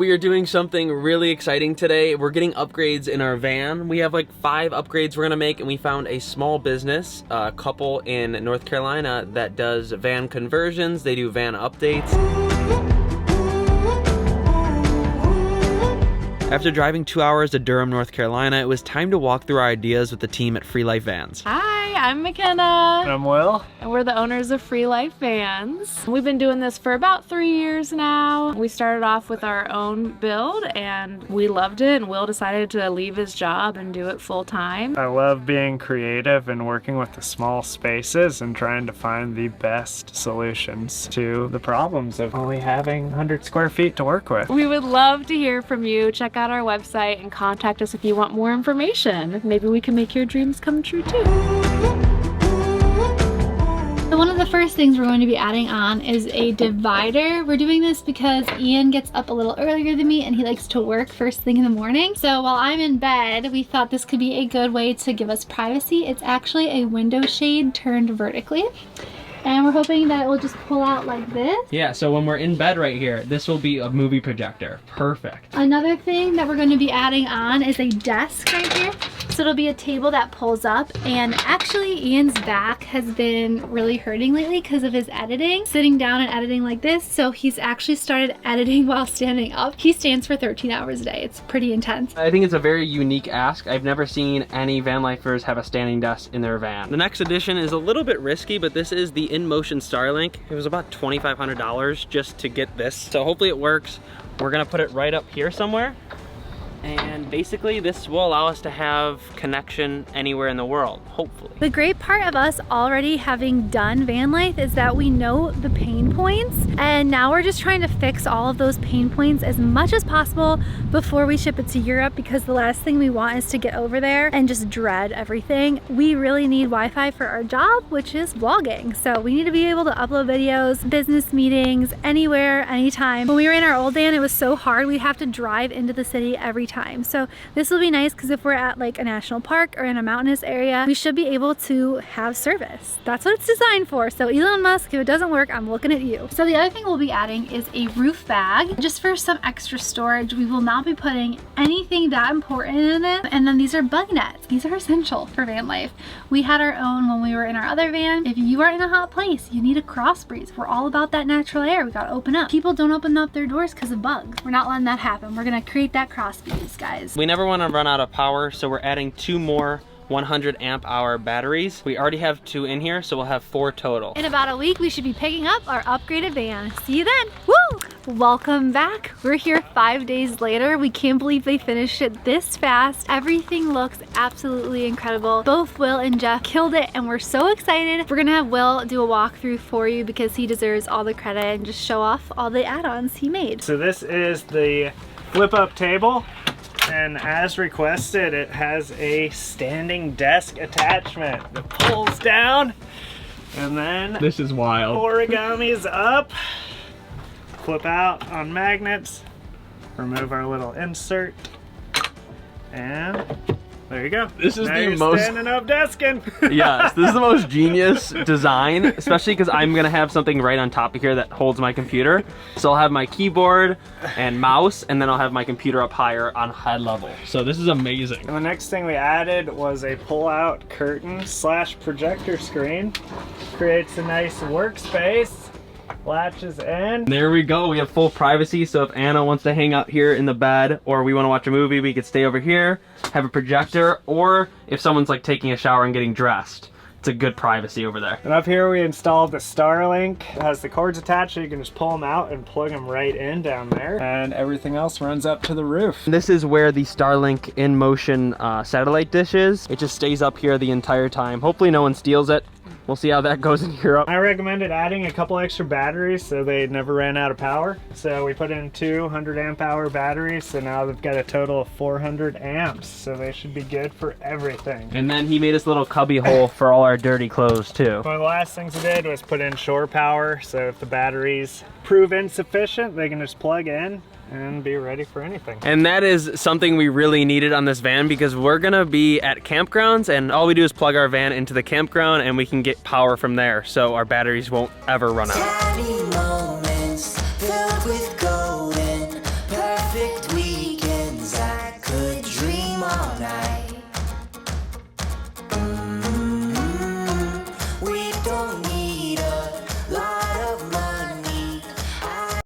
We are doing something really exciting today. We're getting upgrades in our van. We have like 5 upgrades we're gonna make, and we found a small business, a couple in North Carolina that does van conversions. They do van updates. After driving 2 hours to Durham, North Carolina, it was time to walk through our ideas with the team at Free Life Vans. Hi, I'm McKenna. I'm Will. And we're the owners of Free Life Vans. We've been doing this for about 3 years now. We started off with our own build and we loved it, and Will decided to leave his job and do it full time. I love being creative and working with the small spaces and trying to find the best solutions to the problems of only having 100 square feet to work with. We would love to hear from you. Check out our website and contact us if you want more information. Maybe we can make your dreams come true too. So one of the first things we're going to be adding on is a divider. We're doing this because Ian gets up a little earlier than me and he likes to work first thing in the morning. So while I'm in bed, we thought this could be a good way to give us privacy. It's actually a window shade turned vertically. And we're hoping that it will just pull out like this. Yeah, so when we're in bed right here, this will be a movie projector. Perfect. Another thing that we're going to be adding on is a desk right here. So it'll be a table that pulls up, and actually Ian's back has been really hurting lately because of his editing, sitting down and editing like this. So he's actually started editing while standing up. He stands for 13 hours a day. It's pretty intense. I think it's a very unique ask. I've never seen any van lifers have a standing desk in their van. The next addition is a little bit risky, but this is the in-motion Starlink. It was about $2,500 just to get this. So hopefully it works. We're gonna put it right up here somewhere. And basically this will allow us to have connection anywhere in the world, hopefully. The great part of us already having done van life is that we know the pain points, and now we're just trying to fix all of those pain points as much as possible before we ship it to Europe, because the last thing we want is to get over there and just dread everything. We really need Wi-Fi for our job, which is vlogging. So we need to be able to upload videos, business meetings, anywhere, anytime. When we were in our old van, it was so hard. We'd have to drive into the city every time. So this will be nice because if we're at like a national park or in a mountainous area, we should be able to have service. That's what it's designed for. So Elon Musk, if it doesn't work, I'm looking at you. So the other thing we'll be adding is a roof bag, just for some extra storage. We will not be putting anything that important in it. And then these are bug nets. These are essential for van life. We had our own when we were in our other van. If you are in a hot place, you need a cross breeze. We're all about that natural air. We gotta open up. People don't open up their doors because of bugs. We're not letting that happen. We're gonna create that cross breeze, guys. We never want to run out of power, so we're adding 2 more 100 amp hour batteries. We already have 2 in here, so we'll have 4 total. In about a week, we should be picking up our upgraded van. See you then. Woo! Welcome back. We're here 5 days later. We can't believe they finished it this fast. Everything looks absolutely incredible. Both Will and Jeff killed it, and we're so excited. We're gonna have Will do a walkthrough for you because he deserves all the credit and just show off all the add-ons he made. So this is the flip-up table. And as requested, it has a standing desk attachment that pulls down, and then This is wild. origamis up, flip out on magnets, remove our little insert, and there you go. This is now the you're most standing up desking. Yes, this is the most genius design, especially because I'm gonna have something right on top of here that holds my computer. So I'll have my keyboard and mouse, and then I'll have my computer up higher on head level. So this is amazing. And the next thing we added was a pull-out curtain / projector screen. Creates a nice workspace. Latches in. There we go. We have full privacy, so if Anna wants to hang out here in the bed, or we want to watch a movie, we could stay over here, have a projector, or if someone's like taking a shower and getting dressed, it's a good privacy over there. And up here we installed the Starlink. It has the cords attached, so you can just pull them out and plug them right in down there. And everything else runs up to the roof. This is where the Starlink in motion satellite dish is. It just stays up here the entire time. Hopefully no one steals it. We'll see how that goes in Europe. I recommended adding a couple extra batteries so they never ran out of power. So we put in 200 amp hour batteries, so now they've got a total of 400 amps. So they should be good for everything. And then he made us a little cubby hole for all our dirty clothes too. One of the last things we did was put in shore power, so if the batteries prove insufficient, they can just plug in and be ready for anything. And that is something we really needed on this van, because we're gonna be at campgrounds and all we do is plug our van into the campground and we can get power from there, so our batteries won't ever run out. perfect weekends. I could dream all night.